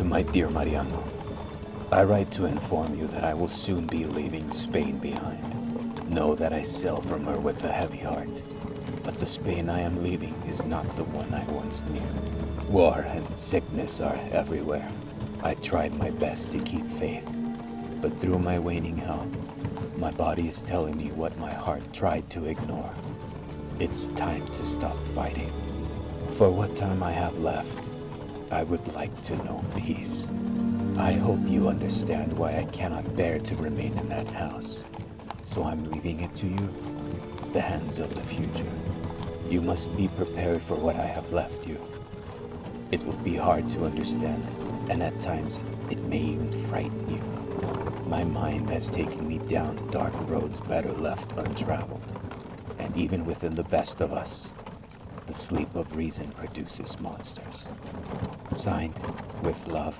My dear Mariano, I write to inform you that I will soon be leaving Spain behind. Know that I sail from her with a heavy heart, but the Spain I am leaving is not the one I once knew. War and sickness are everywhere. I tried my best to keep faith, but through my waning health, my body is telling me what my heart tried to ignore. It's time to stop fighting. For what time I have left, I would like to know peace. I hope you understand why I cannot bear to remain in that house. So I'm leaving it to you, the hands of the future. You must be prepared for what I have left you. It will be hard to understand, and at times it may even frighten you. My mind has taken me down dark roads better left untraveled. And even within the best of us, the sleep of reason produces monsters. Signed, with love,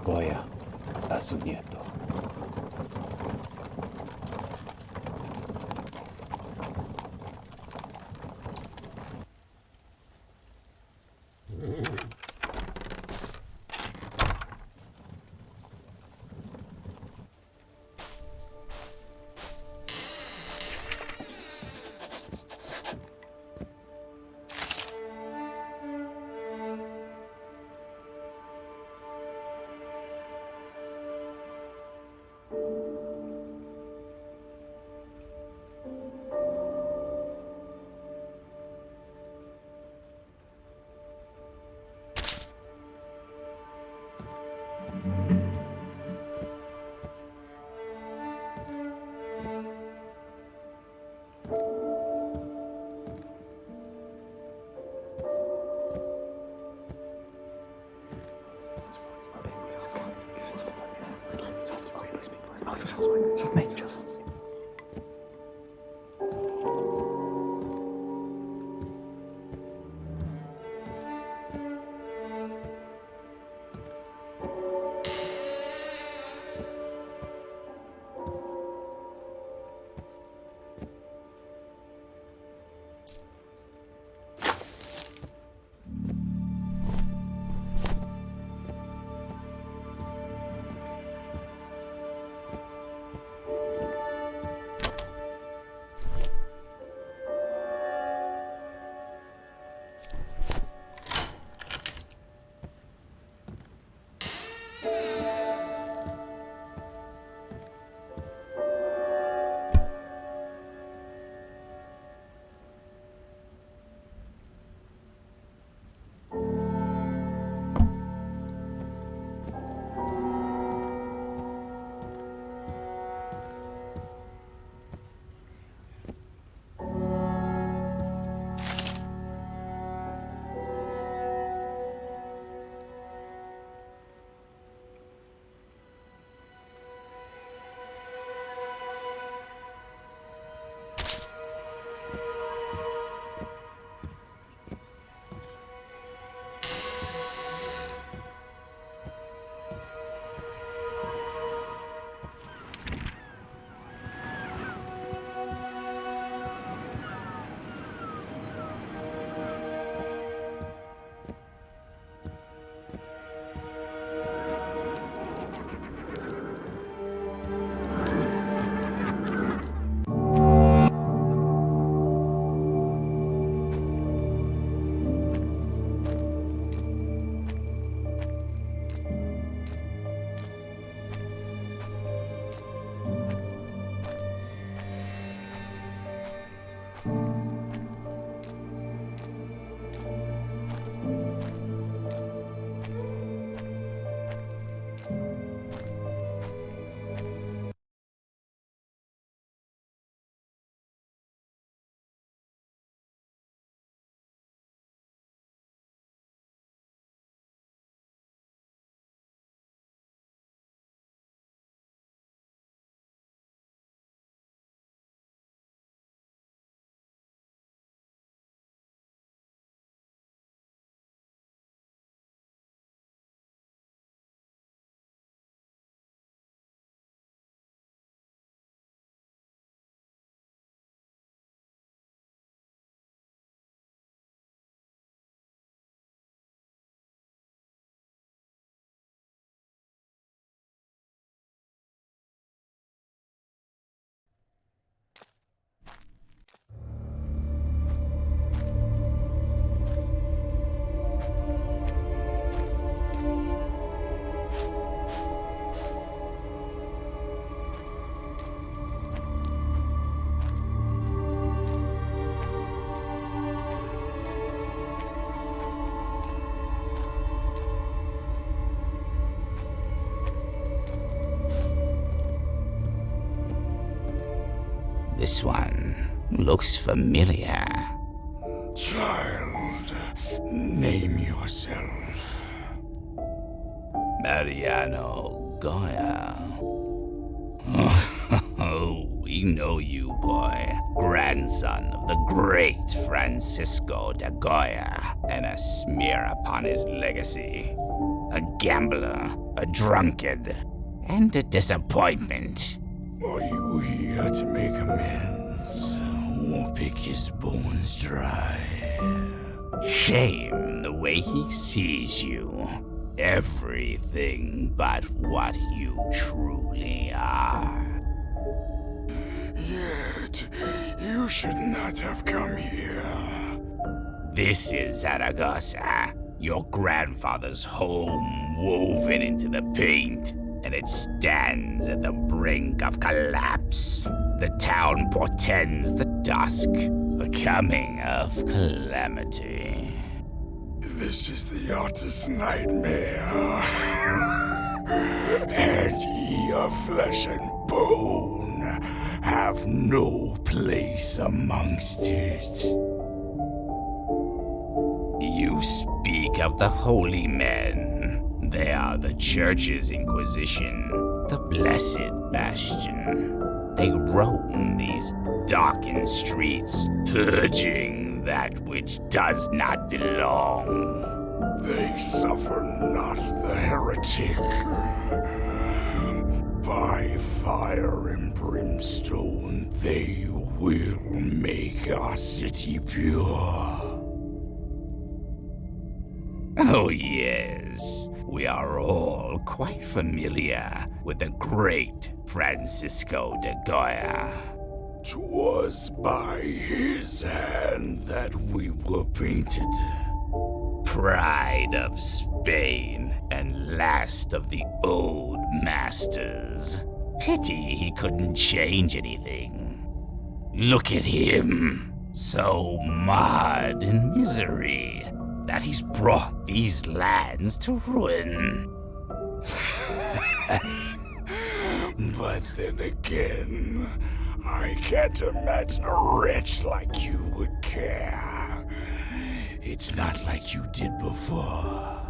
Goya, a su nieto. This one looks familiar. Child, name yourself. Mariano Goya. Oh, we know you, boy. Grandson of the great Francisco de Goya, and a smear upon his legacy. A gambler, a drunkard, and a disappointment. Are you here to make amends, or pick his bones dry? Shame the way he sees you. Everything but what you truly are. Yet, you should not have come here. This is Zaragoza, your grandfather's home woven into the paint, and it stands at the brink of collapse. The town portends the dusk, the coming of calamity. This is the artist's nightmare. And ye of flesh and bone have no place amongst it. You speak of the holy men. They are the church's inquisition, the blessed bastion. They roam these darkened streets, purging that which does not belong. They suffer not the heretic. By fire and brimstone, they will make our city pure. Oh yes, we are all quite familiar with the great Francisco de Goya. 'Twas by his hand that we were painted. Pride of Spain and last of the old masters. Pity he couldn't change anything. Look at him, so marred in misery that he's brought these lands to ruin. But then again, I can't imagine a wretch like you would care. It's not like you did before.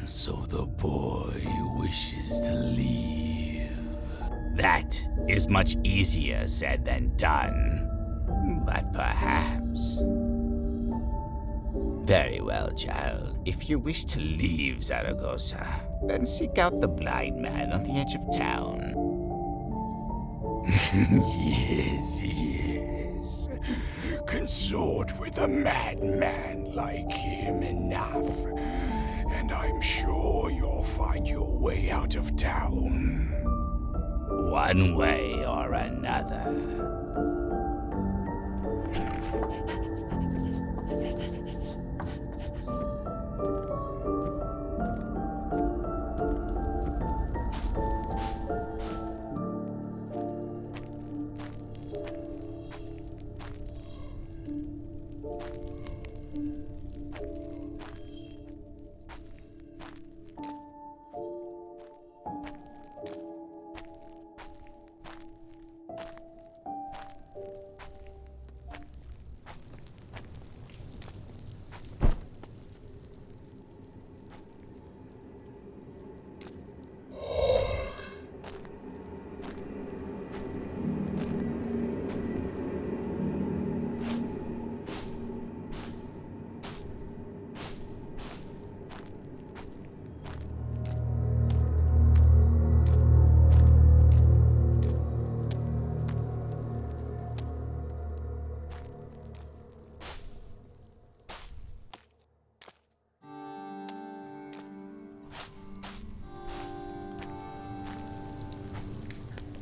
So the boy wishes to leave. That is much easier said than done. But perhaps... Very well, child. If you wish to leave Zaragoza, then seek out the blind man on the edge of town. Yes. Consort with a madman like him enough, and I'm sure you'll find your way out of town. One way or another.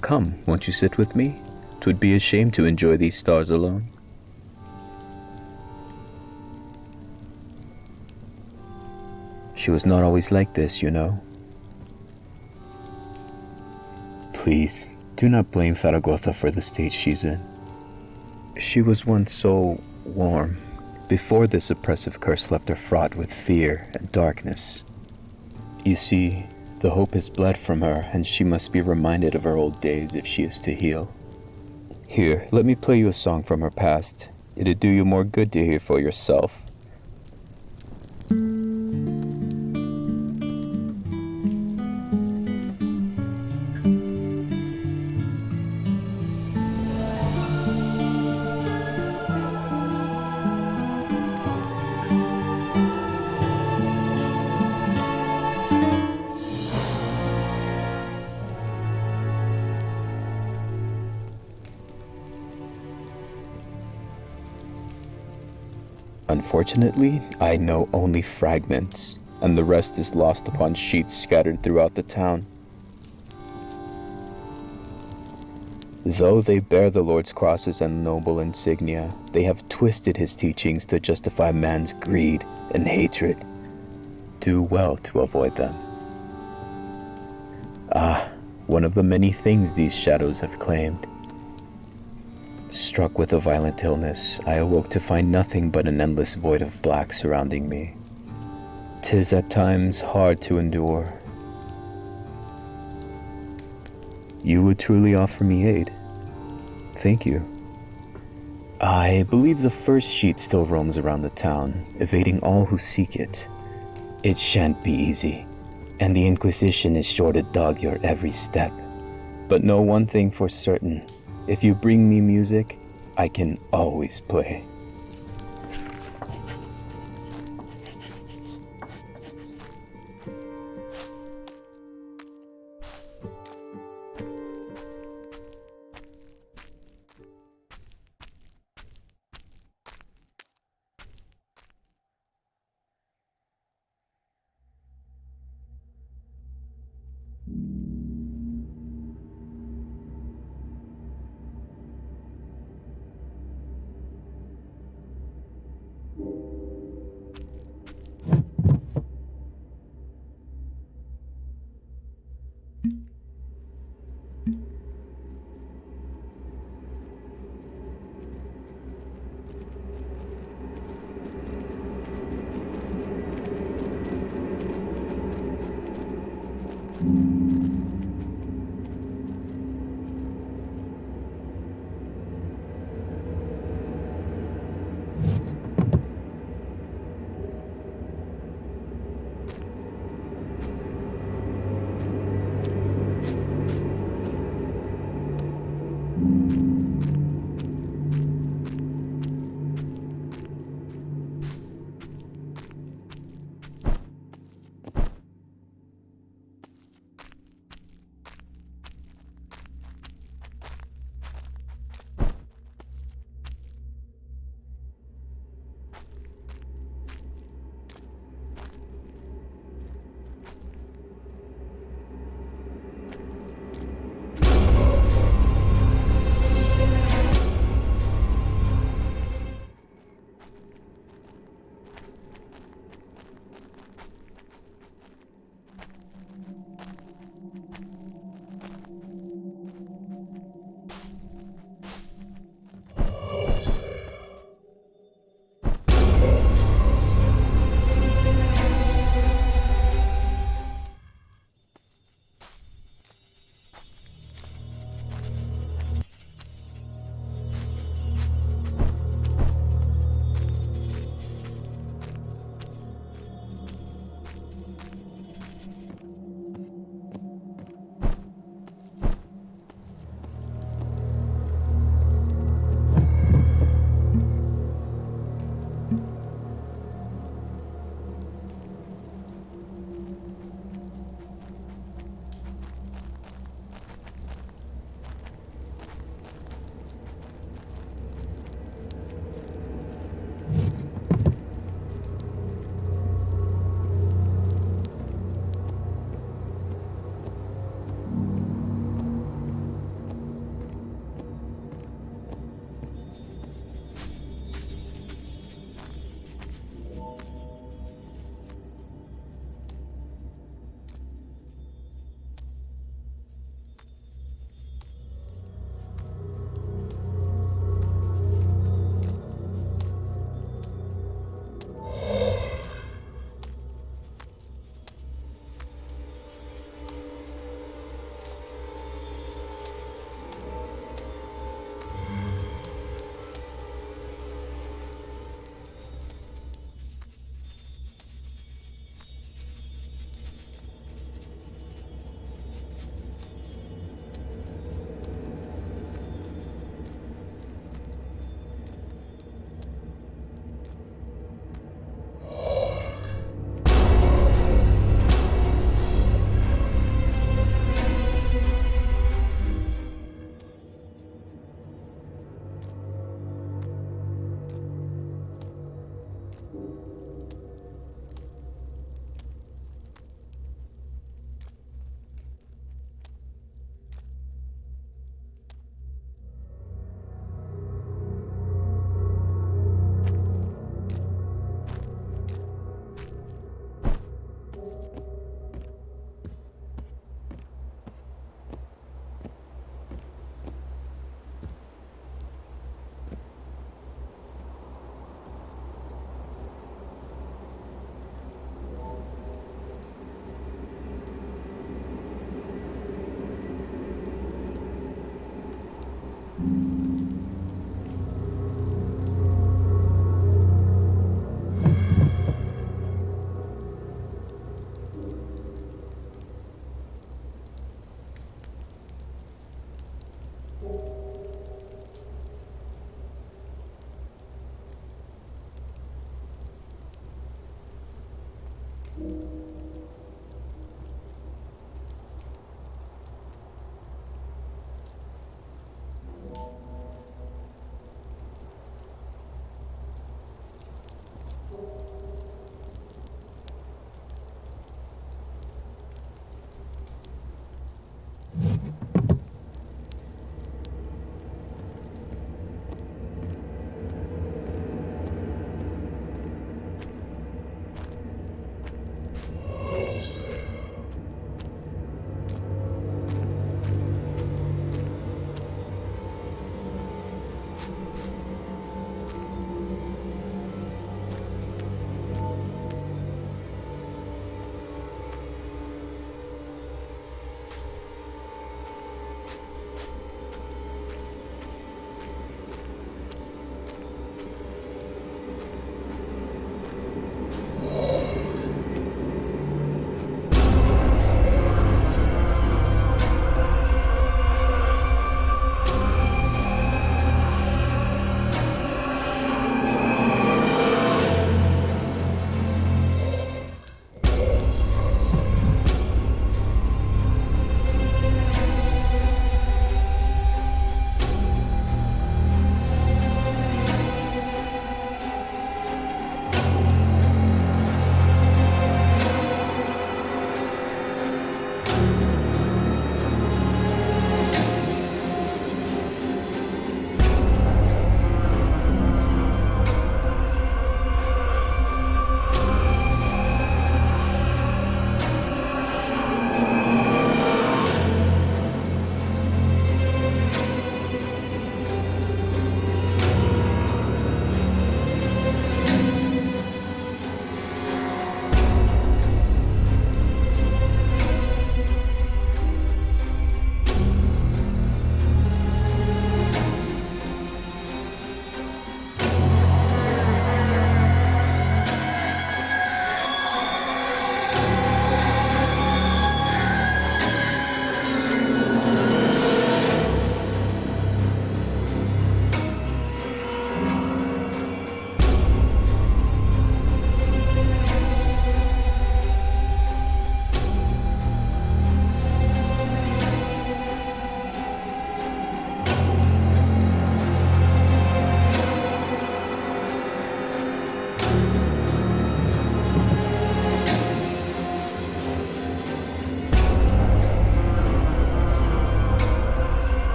Come, won't you sit with me? 'Twould be a shame to enjoy these stars alone. She was not always like this, you know. Please, do not blame Zaragoza for the state she's in. She was once so warm, before this oppressive curse left her fraught with fear and darkness. You see, The hope has bled from her, and she must be reminded of her old days if she is to heal. Here, let me play you a song from her past. It'd do you more good to hear for yourself. Unfortunately, I know only fragments, and the rest is lost upon sheets scattered throughout the town. Though they bear the Lord's crosses and noble insignia, they have twisted his teachings to justify man's greed and hatred. Do well to avoid them. Ah, one of the many things these shadows have claimed. Struck with a violent illness, I awoke to find nothing but an endless void of black surrounding me. 'Tis at times hard to endure. You would truly offer me aid. Thank you. I believe the first sheet still roams around the town, evading all who seek it. It shan't be easy, and the Inquisition is sure to dog your every step. But know one thing for certain. If you bring me music, I can always play.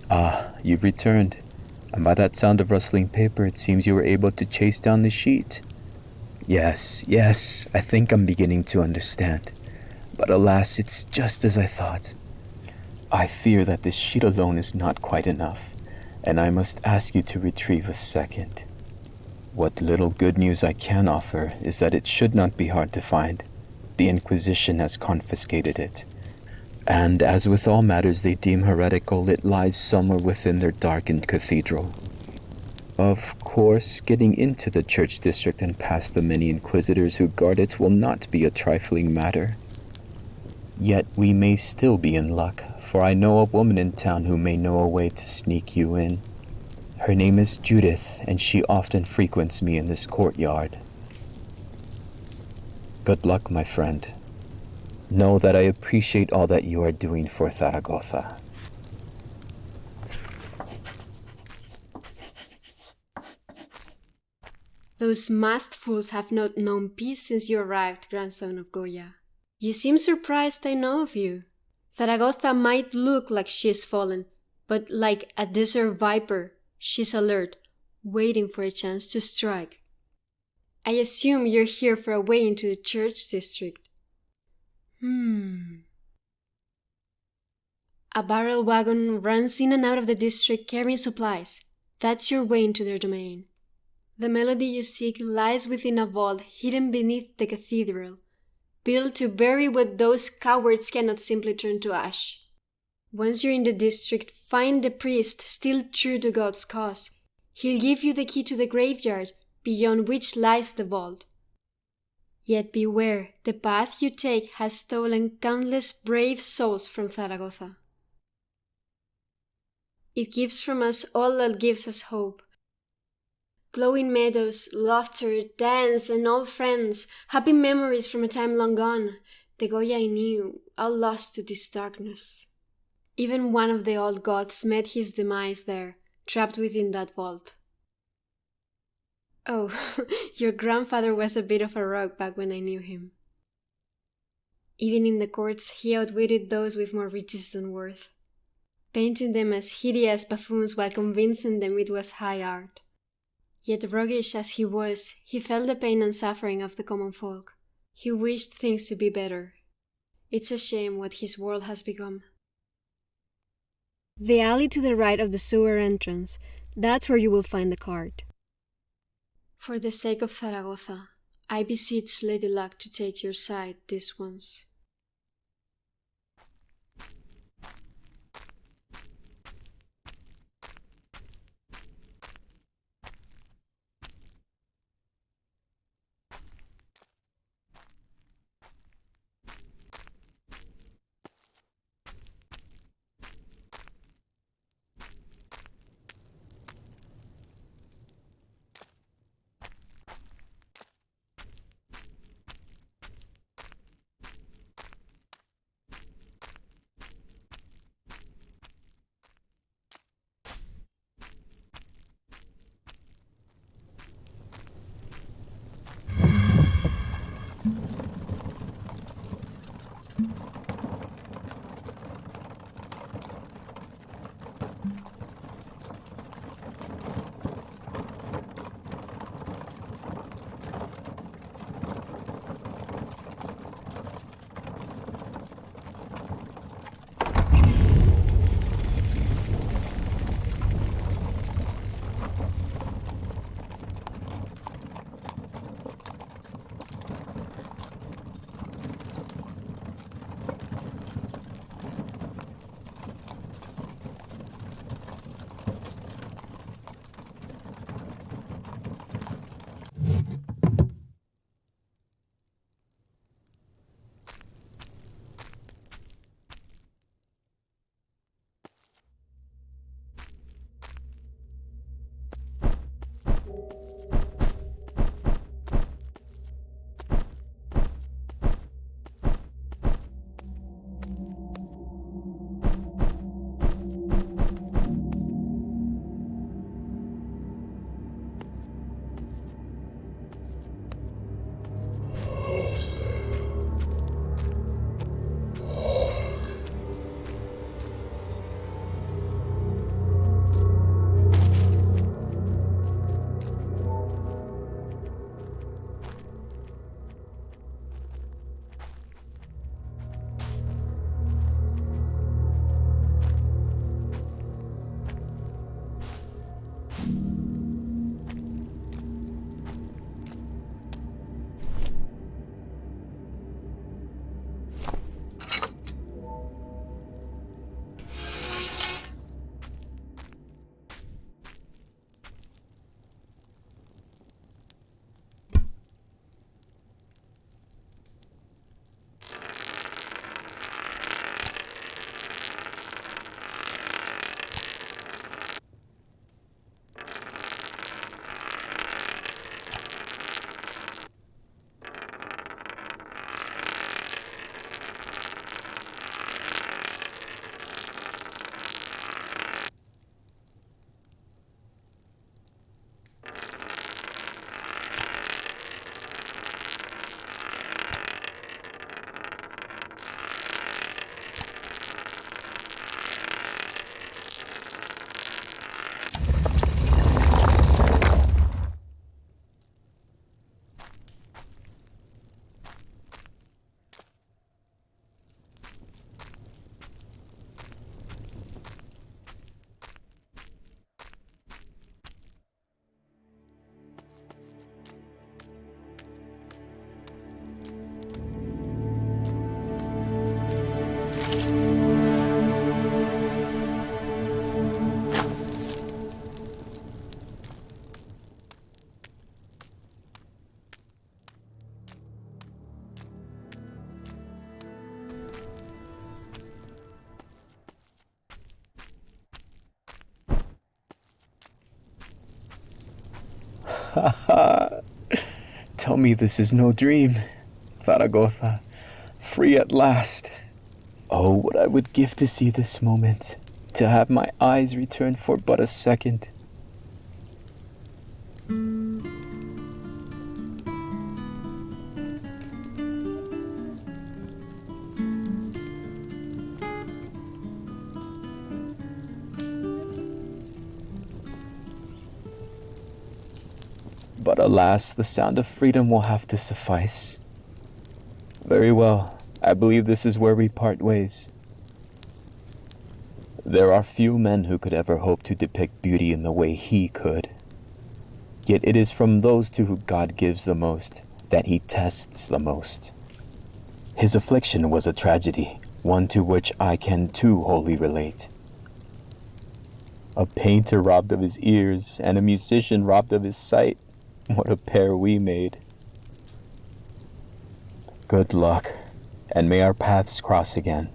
Ah, you've returned. And by that sound of rustling paper, it seems you were able to chase down the sheet. Yes, I think I'm beginning to understand. But alas, it's just as I thought. I fear that this sheet alone is not quite enough, and I must ask you to retrieve a second. What little good news I can offer is that it should not be hard to find. The Inquisition has confiscated it. And as with all matters they deem heretical, it lies somewhere within their darkened cathedral. Of course, getting into the church district and past the many inquisitors who guard it will not be a trifling matter. Yet we may still be in luck, for I know a woman in town who may know a way to sneak you in. Her name is Judith, and she often frequents me in this courtyard. Good luck, my friend. Know that I appreciate all that you are doing for Zaragoza. Those masked fools have not known peace since you arrived, grandson of Goya. You seem surprised I know of you. Zaragoza might look like she's fallen, but like a desert viper, she's alert, waiting for a chance to strike. I assume you're here for a way into the church district. A barrel wagon runs in and out of the district carrying supplies. That's your way into their domain. The melody you seek lies within a vault hidden beneath the cathedral, built to bury what those cowards cannot simply turn to ash. Once you're in the district, find the priest still true to God's cause. He'll give you the key to the graveyard, beyond which lies the vault. Yet beware, the path you take has stolen countless brave souls from Zaragoza. It keeps from us all that gives us hope. Glowing meadows, laughter, dance, and old friends, happy memories from a time long gone. The Goya I knew, all lost to this darkness. Even one of the old gods met his demise there, trapped within that vault. Oh, your grandfather was a bit of a rogue back when I knew him. Even in the courts, he outwitted those with more riches than worth, painting them as hideous buffoons while convincing them it was high art. Yet roguish as he was, he felt the pain and suffering of the common folk. He wished things to be better. It's a shame what his world has become. The alley to the right of the sewer entrance, that's where you will find the cart. For the sake of Zaragoza, I beseech Lady Luck to take your side this once. Tell me this is no dream. Zaragoza, free at last. Oh, what I would give to see this moment, to have my eyes return for but a second. But alas, the sound of freedom will have to suffice. Very well, I believe this is where we part ways. There are few men who could ever hope to depict beauty in the way he could. Yet it is from those to whom God gives the most that he tests the most. His affliction was a tragedy, one to which I can too wholly relate. A painter robbed of his ears and a musician robbed of his sight. What a pair we made. Good luck, and may our paths cross again.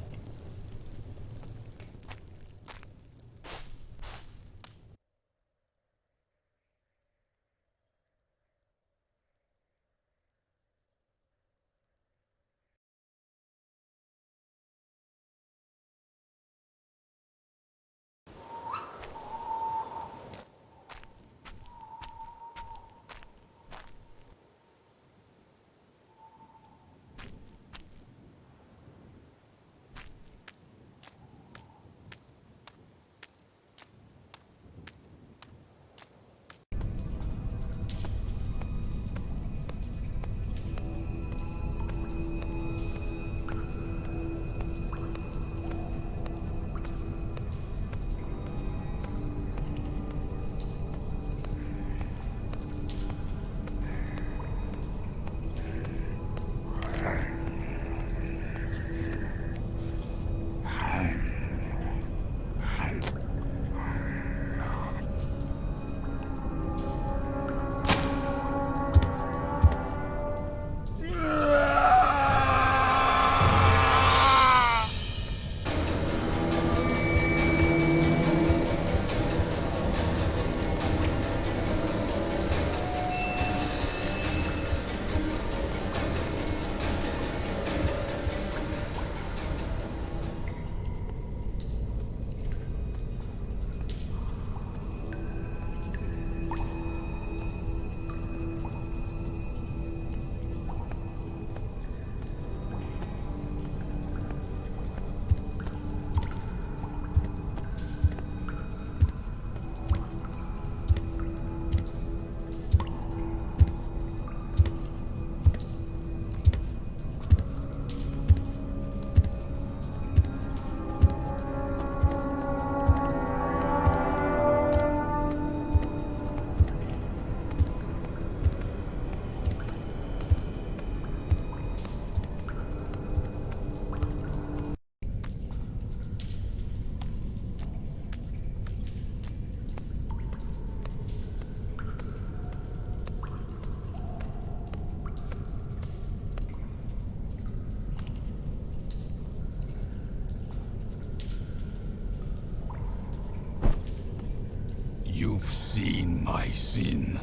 You've seen my sin,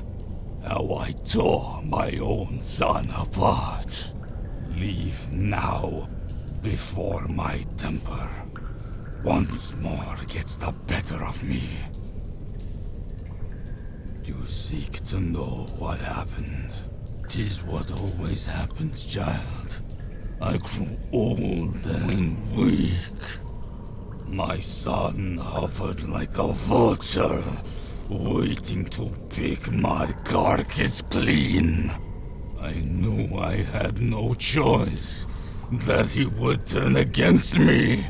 how I tore my own son apart. Leave now, before my temper once more gets the better of me. You seek to know what happened. 'Tis what always happens, child. I grew old and weak. My son hovered like a vulture, waiting to pick my carcass clean. I knew I had no choice, that he would turn against me.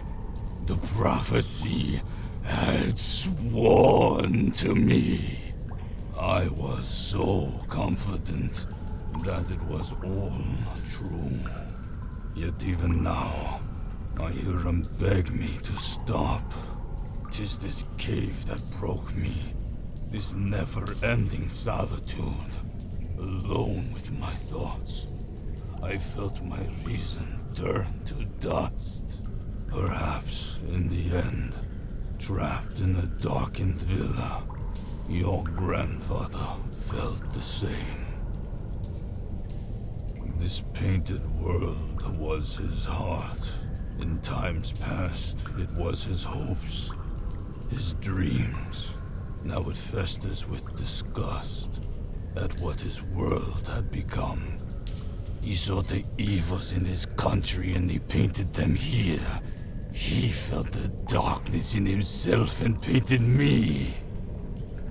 The prophecy had sworn to me. I was so confident that it was all true. Yet even now, I hear him beg me to stop. 'Tis this cave that broke me, this never-ending solitude, alone with my thoughts. I felt my reason turn to dust. Perhaps, in the end, trapped in a darkened villa, Your grandfather felt the same. This painted world was his heart. In times past, it was his hopes, his dreams. Now it festers with disgust at what his world had become. He saw the evils in his country and he painted them here. He felt the darkness in himself and painted me.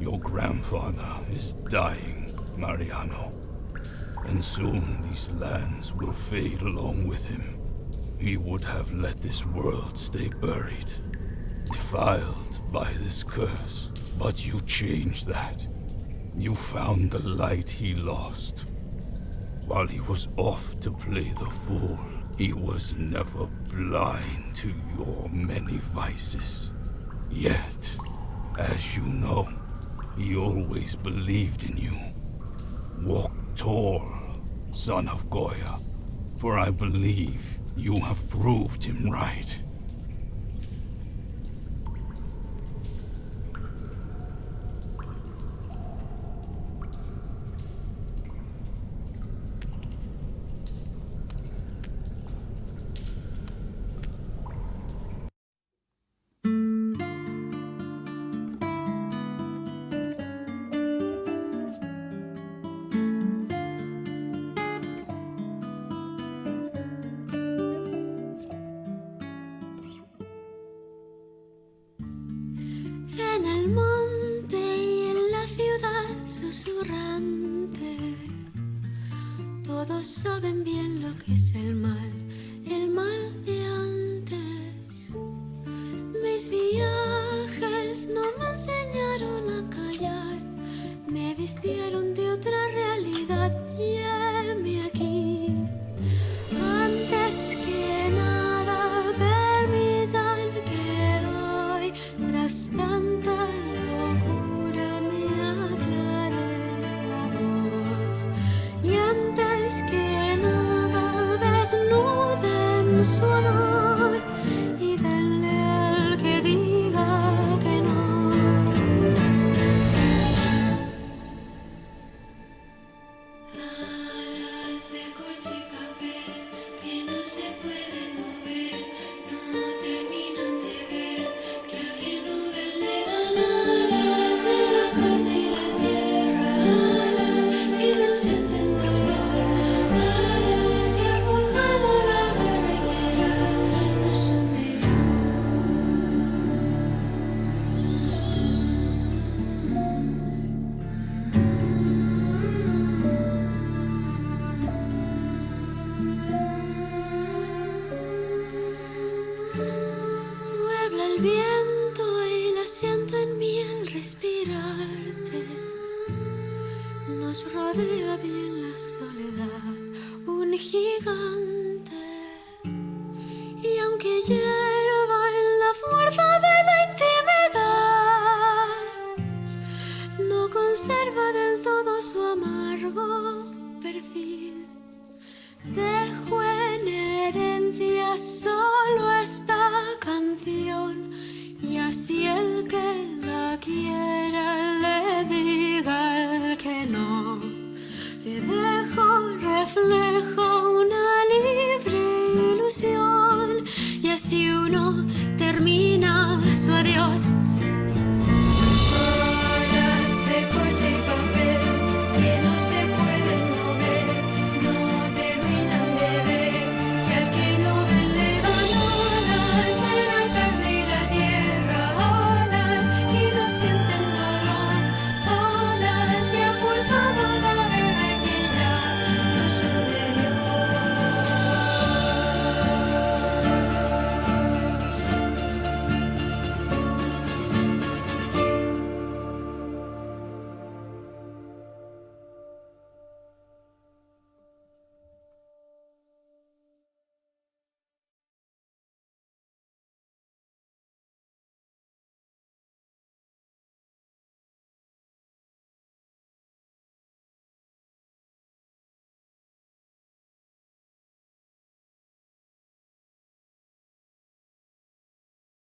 Your grandfather is dying, Mariano. And soon these lands will fade along with him. He would have let this world stay buried, defiled by this curse. But you changed that. You found the light he lost. While he was off to play the fool, he was never blind to your many vices. Yet, as you know, he always believed in you. Walk tall, son of Goya, for I believe you have proved him right. En el monte y en la ciudad susurrante, todos saben bien lo que es el mal de antes. Mis viajes no me enseñaron a callar, me vistieron de otra realidad y heme aquí. Antes que nada, permitan que hoy, tras tanta locura, me aclare la voz. Y antes que nada, desnuden su honor y denle al que diga que no. Alas de corcho y papel que no se pueden mover, no terminan de ver que al que no ve le dan alas de la carne y la tierra, alas que no sienten dolor, alas que ha forjado la guerra y que ya no son de Puebla el viento y la siento en mí al respirarte. Nos rodea bien la soledad, un gigante. Y aunque hierva en la fuerza de la intimidad, no conserva del todo su amargo perfil. Dejo en herencia solo esta canción, y así el que la quiera le diga al que no, que dejo reflejo una libre ilusión, y así uno termina su adiós